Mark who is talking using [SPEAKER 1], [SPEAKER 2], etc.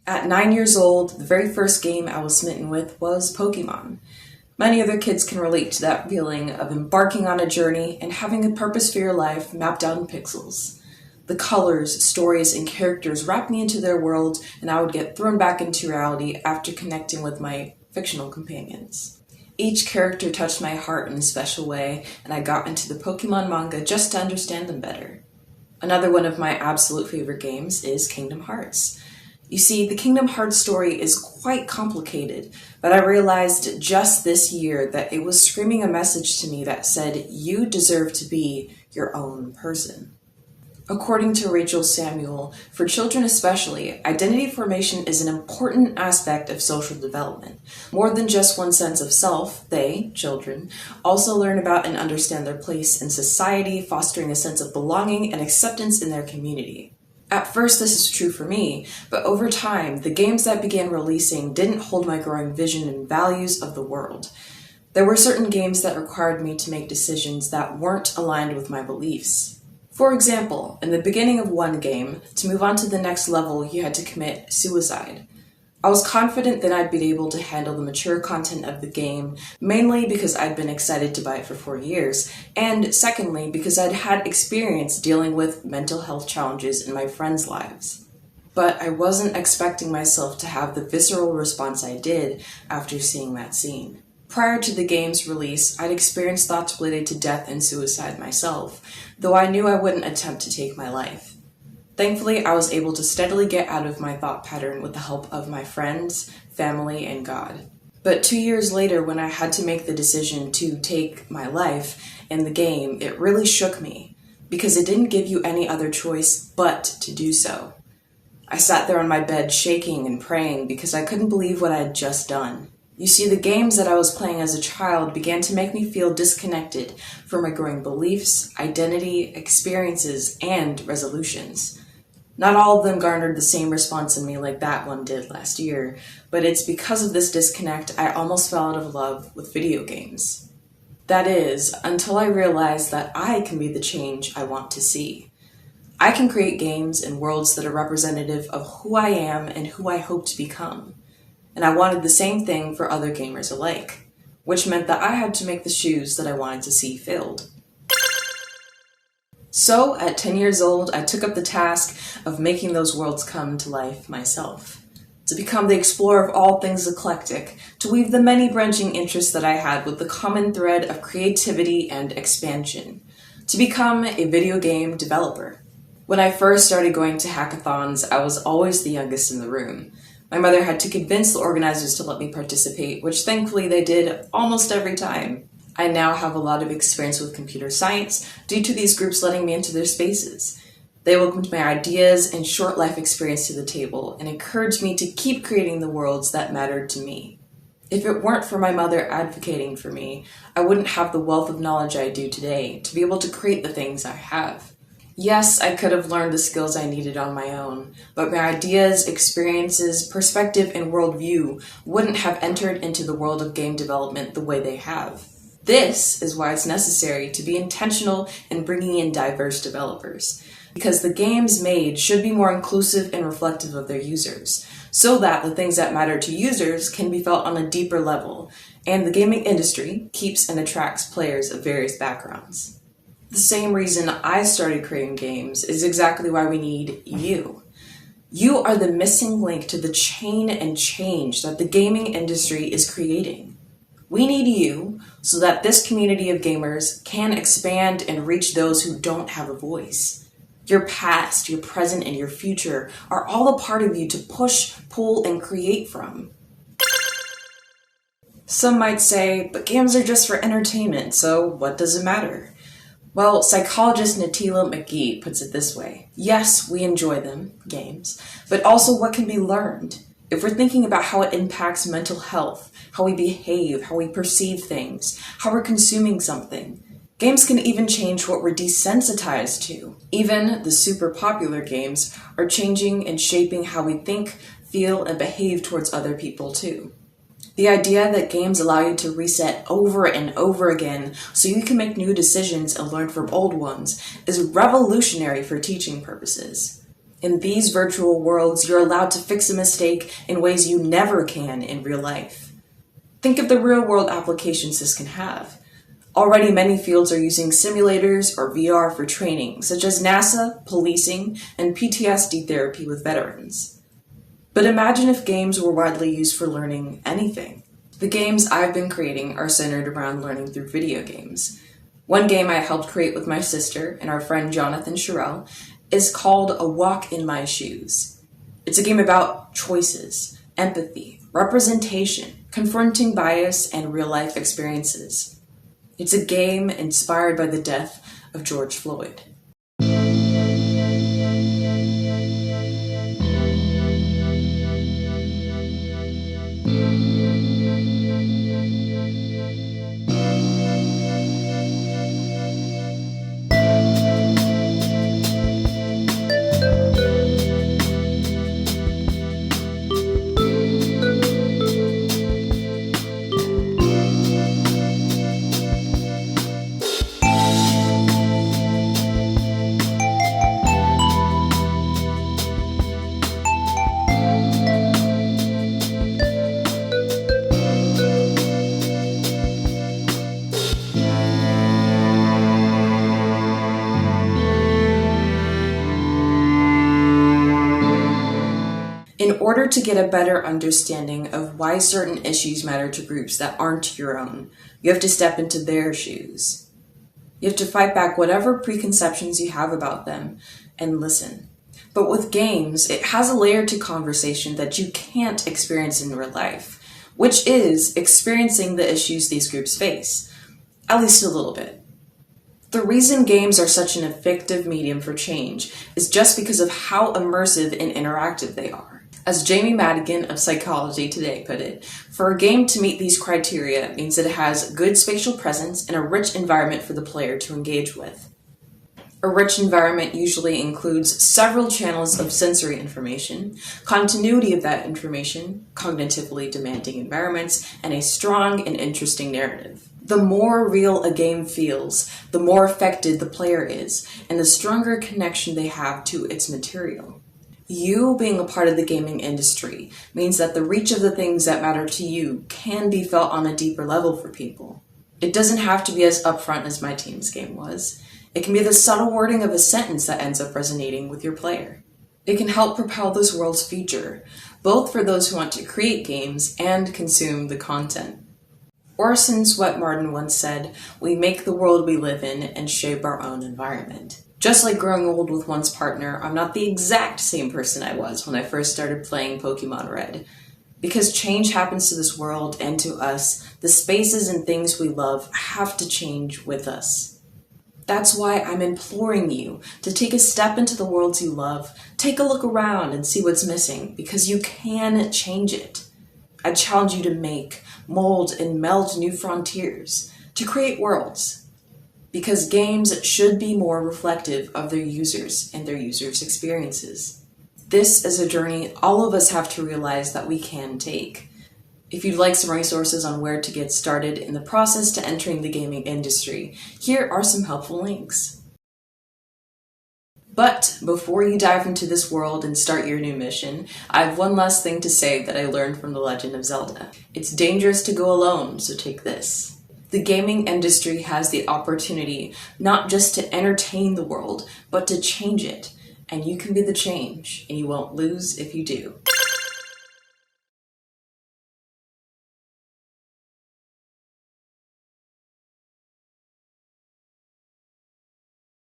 [SPEAKER 1] At 9 years old, the very first game I was smitten with was Pokemon. Many other kids can relate to that feeling of embarking on a journey and having a purpose for your life mapped out in pixels. The colors, stories, and characters wrapped me into their world, and I would get thrown back into reality after connecting with my fictional companions. Each character touched my heart in a special way, and I got into the Pokemon manga just to understand them better. Another one of my absolute favorite games is Kingdom Hearts. You see, the Kingdom Hearts story is quite complicated, but I realized just this year that it was screaming a message to me that said, you deserve to be your own person. According to Rachel Samuel, for children especially, identity formation is an important aspect of social development. More than just one sense of self, they, children, also learn about and understand their place in society, fostering a sense of belonging and acceptance in their community. At first, this is true for me, but over time, the games that began releasing didn't hold my growing vision and values of the world. There were certain games that required me to make decisions that weren't aligned with my beliefs. For example, in the beginning of one game, to move on to the next level, you had to commit suicide. I was confident that I'd be able to handle the mature content of the game, mainly because I'd been excited to buy it for 4 years, and secondly, because I'd had experience dealing with mental health challenges in my friends' lives. But I wasn't expecting myself to have the visceral response I did after seeing that scene. Prior to the game's release, I'd experienced thoughts related to death and suicide myself, though I knew I wouldn't attempt to take my life. Thankfully, I was able to steadily get out of my thought pattern with the help of my friends, family, and God. But 2 years later, when I had to make the decision to take my life in the game, it really shook me, because it didn't give you any other choice but to do so. I sat there on my bed shaking and praying because I couldn't believe what I had just done. You see, the games that I was playing as a child began to make me feel disconnected from my growing beliefs, identity, experiences, and resolutions. Not all of them garnered the same response in me like that one did last year, but it's because of this disconnect I almost fell out of love with video games. That is, until I realized that I can be the change I want to see. I can create games and worlds that are representative of who I am and who I hope to become. And I wanted the same thing for other gamers alike, which meant that I had to make the shoes that I wanted to see filled. So, at 10 years old, I took up the task of making those worlds come to life myself. To become the explorer of all things eclectic, to weave the many branching interests that I had with the common thread of creativity and expansion. To become a video game developer. When I first started going to hackathons, I was always the youngest in the room. My mother had to convince the organizers to let me participate, which thankfully they did almost every time. I now have a lot of experience with computer science due to these groups letting me into their spaces. They welcomed my ideas and short life experience to the table and encouraged me to keep creating the worlds that mattered to me. If it weren't for my mother advocating for me, I wouldn't have the wealth of knowledge I do today to be able to create the things I have. Yes, I could have learned the skills I needed on my own, but my ideas, experiences, perspective, and worldview wouldn't have entered into the world of game development the way they have. This is why it's necessary to be intentional in bringing in diverse developers, because the games made should be more inclusive and reflective of their users, so that the things that matter to users can be felt on a deeper level, and the gaming industry keeps and attracts players of various backgrounds. The same reason I started creating games is exactly why we need you. You are the missing link to the chain and change that the gaming industry is creating. We need you so that this community of gamers can expand and reach those who don't have a voice. Your past, your present, and your future are all a part of you to push, pull, and create from. Some might say, but games are just for entertainment, so what does it matter? Well, psychologist Natila McGee puts it this way. Yes, we enjoy them, games, but also what can be learned. If we're thinking about how it impacts mental health, how we behave, how we perceive things, how we're consuming something, games can even change what we're desensitized to. Even the super popular games are changing and shaping how we think, feel, and behave towards other people too. The idea that games allow you to reset over and over again so you can make new decisions and learn from old ones is revolutionary for teaching purposes. In these virtual worlds, you're allowed to fix a mistake in ways you never can in real life. Think of the real-world applications this can have. Already many fields are using simulators or VR for training, such as NASA, policing, and PTSD therapy with veterans. But imagine if games were widely used for learning anything. The games I've been creating are centered around learning through video games. One game I helped create with my sister and our friend Jonathan Sherrill is called A Walk in My Shoes. It's a game about choices, empathy, representation, confronting bias, and real-life experiences. It's a game inspired by the death of George Floyd. In order to get a better understanding of why certain issues matter to groups that aren't your own, you have to step into their shoes. You have to fight back whatever preconceptions you have about them and listen. But with games, it has a layer to conversation that you can't experience in real life, which is experiencing the issues these groups face, at least a little bit. The reason games are such an effective medium for change is just because of how immersive and interactive they are. As Jamie Madigan of Psychology Today put it, for a game to meet these criteria means that it has good spatial presence and a rich environment for the player to engage with. A rich environment usually includes several channels of sensory information, continuity of that information, cognitively demanding environments, and a strong and interesting narrative. The more real a game feels, the more affected the player is, and the stronger connection they have to its material. You being a part of the gaming industry means that the reach of the things that matter to you can be felt on a deeper level for people. It doesn't have to be as upfront as my team's game was. It can be the subtle wording of a sentence that ends up resonating with your player. It can help propel this world's future, both for those who want to create games and consume the content. Orson Swett Martin once said, "We make the world we live in and shape our own environment." Just like growing old with one's partner, I'm not the exact same person I was when I first started playing Pokemon Red. Because change happens to this world and to us, the spaces and things we love have to change with us. That's why I'm imploring you to take a step into the worlds you love, take a look around and see what's missing, because you can change it. I challenge you to make, mold, and meld new frontiers, to create worlds. Because games should be more reflective of their users and their users' experiences. This is a journey all of us have to realize that we can take. If you'd like some resources on where to get started in the process to entering the gaming industry, here are some helpful links. But before you dive into this world and start your new mission, I have one last thing to say that I learned from The Legend of Zelda. It's dangerous to go alone, so take this. The gaming industry has the opportunity not just to entertain the world, but to change it. And you can be the change, and you won't lose if you do.